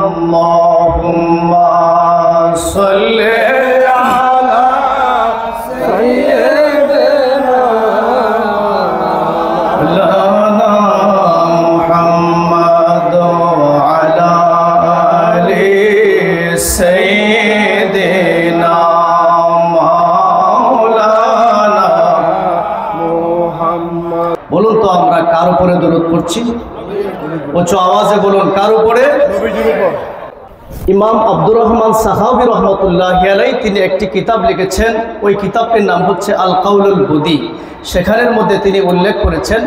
আল্লাহুম্মা সাল্লি আলা সাইয়্যিদিনা মাওলানা মুহাম্মদ ওয়া আলা আলি সাইয়্যিদিনা মাওলানা মুহাম্মদ। বলুন তো আমরা কার উপরে দরুদ পড়ছি? উচ্চ আওয়াজে বলুন, কার উপরে? ইমাম আব্দুর রহমান সাহাবী রহমতুল্লাহি আলাইহি তিনি একটি কিতাব লিখেছেন। ওই কিতাবটির নাম হচ্ছে আল কাউলুল বদী। সেখানের মধ্যে তিনি উল্লেখ করেছেন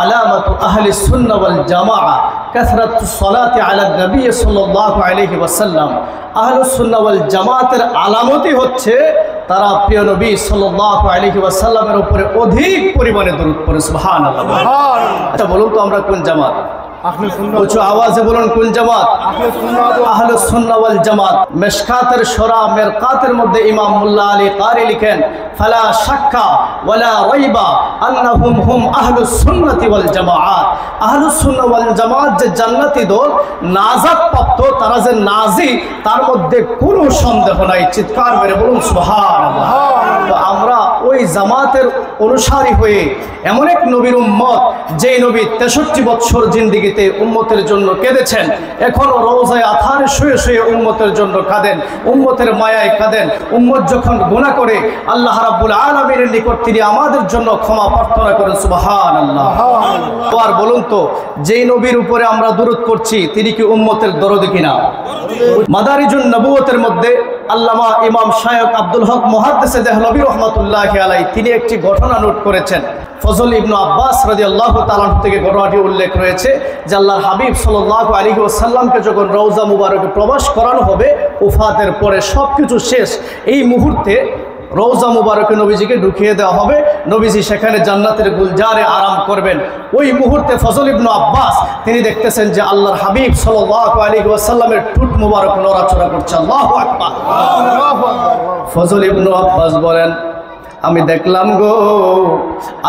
আলামাতু আহলি সুন্নাহ ওয়াল জামাআ কাসরাতুস সালাতি আলা নবী সাল্লাল্লাহু আলাইহি ওয়াসাল্লাম। আহলুস সুন্নাহ ওয়াল জামাতের আলামতই হচ্ছে তারা প্রিয় নবী সাল্লাল্লাহু আলাইহি ওয়াসাল্লামের উপরে অধিক পরিমাণে দরুদ পড়ে। সুবহানাল্লাহ। আচ্ছা বলুন তো আমরা কোন জামাত? উচ্চ আওয়াজে বলুন কোন জামাত? আহলুস সুন্নাহ ওয়াল জামাত। মিশকাতের শরা মিরকাতের মধ্যে ইমাম মুল্লা আলী কারি লিখেন ফালা শাক্কা ওয়ালা রাইবা আন্নাহুম হুম আহলুস সুন্নাতি ওয়াল জামাআত। আহলুস সুন্নাহ ওয়াল জামাত যে জান্নাতি দল, নাজাত প্রাপ্ত, তারা যে নাজি, তার মধ্যে কোনো সন্দেহ নাই। চিৎকার মেরে বলুন সুবহানাল্লাহ। তো আমরা ওই জামাতের অনুসারী হয়ে এমন এক নবীর উম্মত, যেই নবী 63 বছর জিন্দেগিতে উম্মতের জন্য কেঁদেছেন, এখনো রওজায়ে আথারে শুয়ে শুয়ে উম্মতের জন্য কাঁদেন, উম্মতের মায়ায় কাঁদেন। উম্মত যখন গুনাহ করে আল্লাহ রাব্বুল আলামিনের নিকট তিনি আমাদের জন্য ক্ষমা প্রার্থনা করেন। সুবহানাল্লাহ। তো আর বলুন তো, যেই নবীর উপরে আমরা দরুদ করছি তিনি কি উম্মতের দরদি কিনা? মাদারিজুন নবুয়তের মধ্যে আল্লামা ইমাম শায়খ আব্দুল হক মুহাদ্দিসে দেহলভী রহমাতুল্লাহি আলাইহি তিনি একটি ঘটনা নোট করেছেন। ফজল ইবনে আব্বাস রাদিয়াল্লাহু তাআলা থেকে ঘটনাটি উল্লেখ রয়েছে যে আল্লাহর হাবিব সাল্লাল্লাহু আলাইহি ওয়াসাল্লামকে যখন রওজা মুবারকে প্রবেশ করানো হবে, ওফাতের পরে সবকিছু শেষ, এই মুহূর্তে রওজা মুবারকে নবীজিকে ঢুকিয়ে দেওয়া হবে। নবীজি সেখানে জান্নাতের গুলজারে আরাম করবেন। ওই মুহূর্তে ফজল ইবনে আব্বাস তিনি দেখতেছেন যে আল্লাহর হাবিব সাল্লাল্লাহু আলাইহি ওয়াসাল্লামের ঠোঁট মুবারক নড়াচড়া করছে। আল্লাহু আকবার। ফজল ইবনে আব্বাস বলেন, আমি দেখলাম গো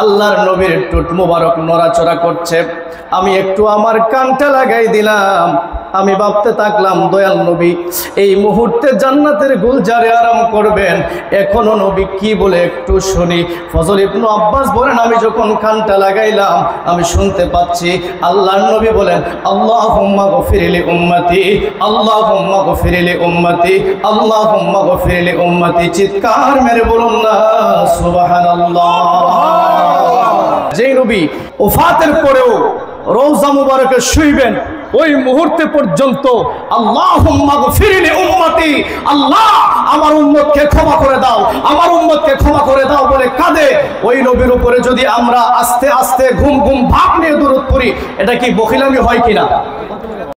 আল্লাহর নবীর ঠোঁট মুবারক নড়াচড়া করছে। আমি একটু আমার কানটা লাগাই দিলাম। আমি ভাবতে থাকলাম দয়াল নবী এই মুহূর্তে জান্নাতের গুলজারে আরাম করবেন, এখনো নবী কি বলে একটু শুনি। ফজল ইবনে আব্বাস বলেন, আমি যখন কানটা লাগাইলাম আমি শুনতে পাচ্ছি আল্লাহর নবী বলেন আল্লাহুম্মা গফিরলি উম্মতি, আল্লাহুম্মা গফিরলি উম্মতি, আল্লাহুম্মা গফিরলি উম্মতি। চিৎকার মেরে বলুন না সুবহানাল্লাহ। যেই নবী ওফাতের পরেও রওজা মুবারকে শুইবেন, ওই মুহূর্তে পর্যন্ত আল্লাহুম্মা গফিরলি উম্মতি, আল্লাহ আমার উম্মতকে ক্ষমা করে দাও, আমার উম্মতকে ক্ষমা করে দাও বলে কাঁদে। ওই নবীর উপরে যদি আমরা আস্তে আস্তে ঘুম ঘুম ভাব নিয়ে দরুদ পড়ি, এটা কি বখিলামি হয় কিনা?